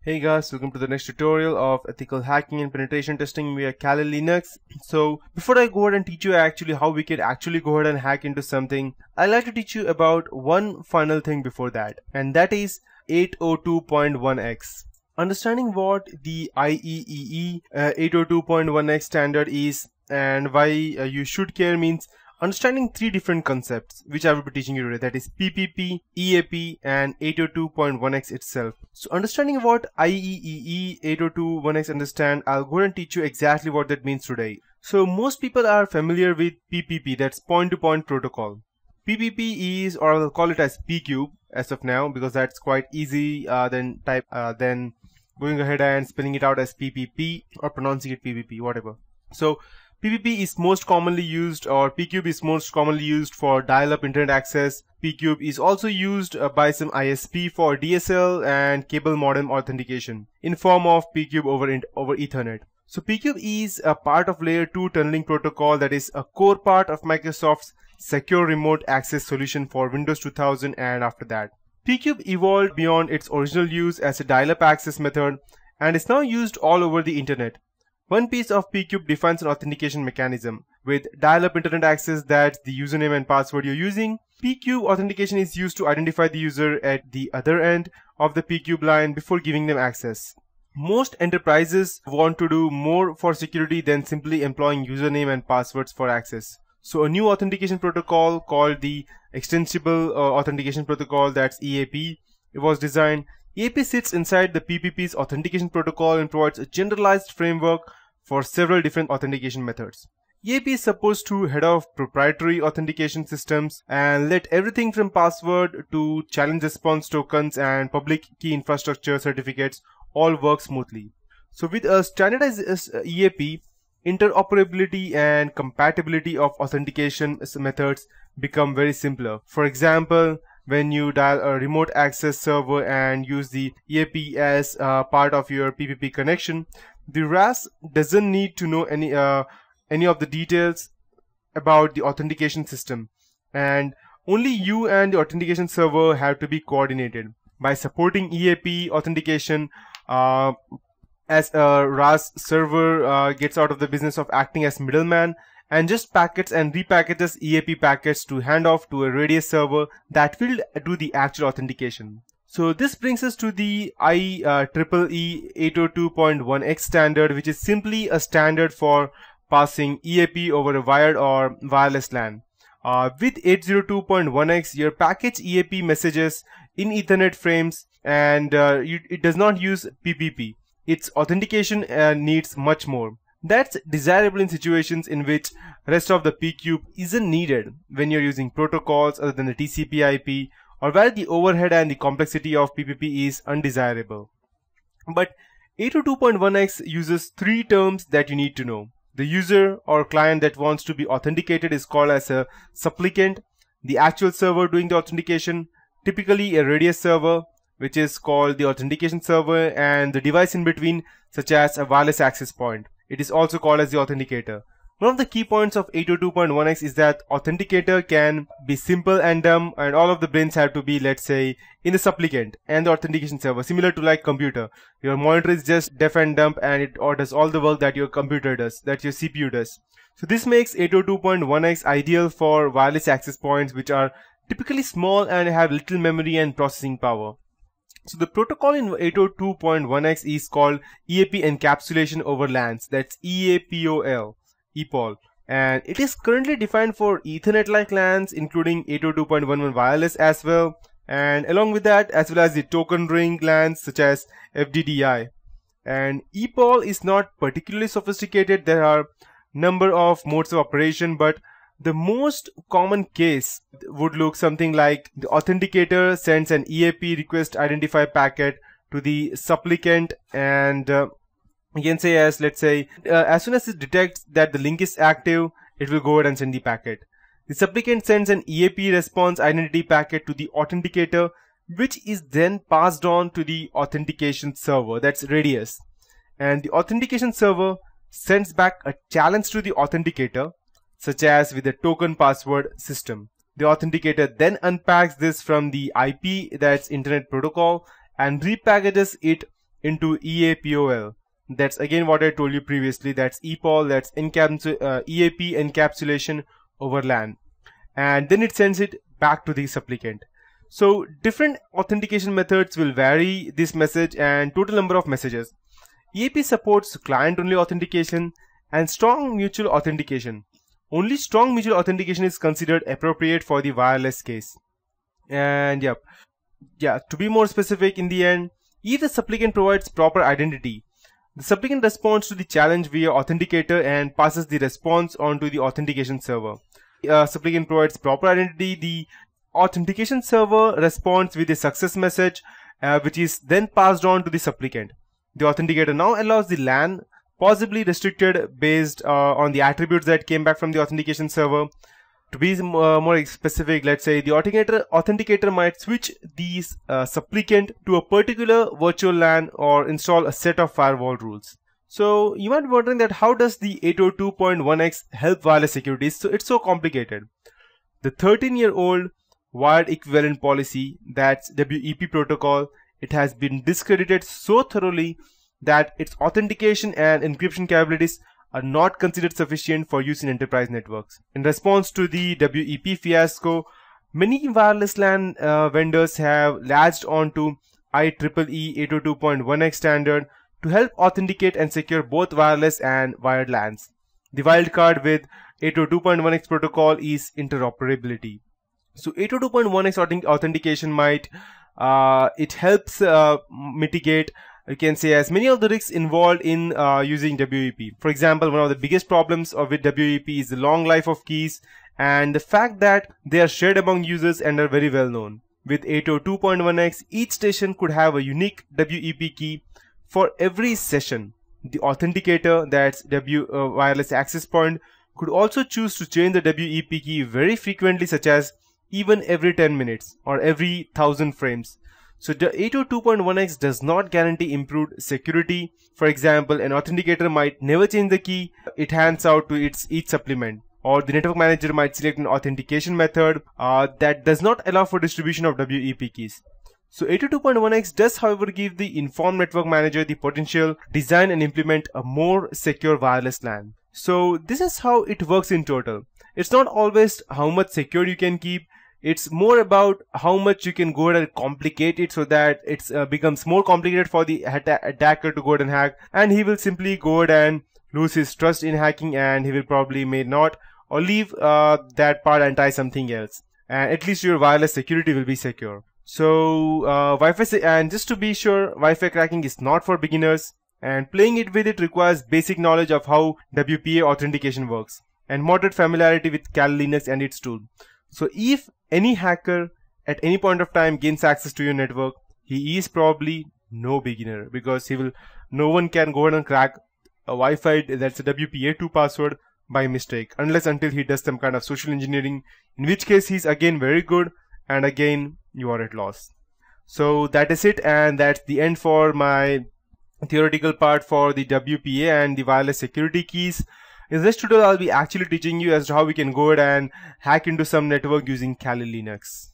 Hey guys, welcome to the next tutorial of ethical hacking and penetration testing via Kali Linux. So before I go ahead and teach you actually how we can actually go ahead and hack into something, I'd like to teach you about one final thing before that, and that is 802.1x. Understanding what the IEEE 802.1x standard is and why you should care means understanding three different concepts which I will be teaching you today, that is PPP, EAP and 802.1x itself. So understanding what IEEE 802.1x understand, I'll go and teach you exactly what that means today. So most people are familiar with PPP, that's point-to-point protocol. PPP is, or I'll call it as PCube as of now because that's quite easy than going ahead and spelling it out as PPP or pronouncing it PPP, whatever. So PPP is most commonly used, or PCube is most commonly used for dial-up internet access. PCube is also used by some ISP for DSL and cable modem authentication in form of PCube over Ethernet. So PCube is a part of layer 2 tunneling protocol that is a core part of Microsoft's secure remote access solution for Windows 2000 and after that. PCube evolved beyond its original use as a dial-up access method and is now used all over the internet. One piece of PCube defines an authentication mechanism. With dial-up internet access, that's the username and password you're using. PCube authentication is used to identify the user at the other end of the PCube line before giving them access. Most enterprises want to do more for security than simply employing username and passwords for access. So a new authentication protocol called the Extensible Authentication Protocol, that's EAP, it was designed. EAP sits inside the PPP's authentication protocol and provides a generalized framework for several different authentication methods. EAP is supposed to head off proprietary authentication systems and let everything from password to challenge response tokens and public key infrastructure certificates all work smoothly. So with a standardized EAP, interoperability and compatibility of authentication methods become very simpler. For example, when you dial a remote access server and use the EAP as part of your PPP connection, the RAS doesn't need to know any of the details about the authentication system, and only you and the authentication server have to be coordinated. By supporting EAP authentication, as a RAS server gets out of the business of acting as middleman and just packets and repackages EAP packets to hand off to a Radius server that will do the actual authentication. So this brings us to the IEEE 802.1x standard, which is simply a standard for passing EAP over a wired or wireless LAN. With 802.1x, your package EAP messages in Ethernet frames and it does not use PPP. Its authentication needs much more. That's desirable in situations in which rest of the PCube isn't needed when you're using protocols other than the TCP/IP, or where the overhead and the complexity of PPP is undesirable. But 802.1x uses three terms that you need to know. The user or client that wants to be authenticated is called as a supplicant. The actual server doing the authentication, typically a Radius server, which is called the authentication server, and the device in between, such as a wireless access point. It is also called as the authenticator. One of the key points of 802.1x is that authenticator can be simple and dumb, and all of the brains have to be, let's say, in the supplicant and the authentication server, similar to like computer. Your monitor is just deaf and dumb and it does all the work that your computer does, that your CPU does. So this makes 802.1x ideal for wireless access points, which are typically small and have little memory and processing power. So the protocol in 802.1x is called EAP encapsulation over LANs, that's EAPOL. And it is currently defined for Ethernet-like LANs, including 802.11 wireless as well, and along with that, as well as the token ring LANs such as FDDI. And EPOL is not particularly sophisticated. There are number of modes of operation, but the most common case would look something like the authenticator sends an EAP request identify packet to the supplicant, and you can say as, let's say, as soon as it detects that the link is active, it will go ahead and send the packet. The supplicant sends an EAP response identity packet to the authenticator, which is then passed on to the authentication server, that's Radius. And the authentication server sends back a challenge to the authenticator, such as with the token password system. The authenticator then unpacks this from the IP, that's Internet Protocol, and repackages it into EAPOL. That's again what I told you previously. That's EPOL, that's EAP encapsulation over LAN. And then it sends it back to the supplicant. So different authentication methods will vary this message and total number of messages. EAP supports client-only authentication and strong mutual authentication. Only strong mutual authentication is considered appropriate for the wireless case. And to be more specific, in the end, if the supplicant provides proper identity, the supplicant responds to the challenge via authenticator and passes the response onto the authentication server. Supplicant provides proper identity, the authentication server responds with a success message, which is then passed on to the supplicant. The authenticator now allows the LAN, possibly restricted based on the attributes that came back from the authentication server. To be more specific, let's say the authenticator might switch these supplicant to a particular virtual LAN or install a set of firewall rules. So you might be wondering that how does the 802.1x help wireless security? So it's so complicated. The 13-year-old wired equivalent policy, that's WEP protocol, it has been discredited so thoroughly that its authentication and encryption capabilities are not considered sufficient for use in enterprise networks. In response to the WEP fiasco, many wireless LAN vendors have latched onto IEEE 802.1x standard to help authenticate and secure both wireless and wired LANs. The wildcard with 802.1x protocol is interoperability. So 802.1x authentication might it helps mitigate, you can say, as many of the risks involved in using WEP. For example, one of the biggest problems with WEP is the long life of keys and the fact that they are shared among users and are very well known. With 802.1x, each station could have a unique WEP key for every session. The authenticator, that's wireless access point, could also choose to change the WEP key very frequently, such as even every 10 minutes or every 1000 frames. So the 802.1x does not guarantee improved security. For example, an authenticator might never change the key it hands out to each supplement, or the network manager might select an authentication method that does not allow for distribution of WEP keys. So 802.1x does, however, give the informed network manager the potential to design and implement a more secure wireless LAN. So this is how it works in total. It's not always how much secure you can keep. It's more about how much you can go ahead and complicate it so that it becomes more complicated for the attacker to go ahead and hack, and he will simply go ahead and lose his trust in hacking, and he will probably may not, or leave that part and try something else. And at least your wireless security will be secure. So Wi-Fi, and just to be sure, Wi-Fi cracking is not for beginners, and playing it with it requires basic knowledge of how WPA authentication works and moderate familiarity with Kali Linux and its tool. So if any hacker at any point of time gains access to your network, he is probably no beginner, because no one can go ahead and crack a Wi-Fi that's a WPA2 password by mistake, unless until he does some kind of social engineering, in which case he's again very good, and again you are at loss. So that is it, and that's the end for my theoretical part for the WPA and the wireless security keys. In this tutorial, I'll be actually teaching you as to how we can go ahead and hack into some network using Kali Linux.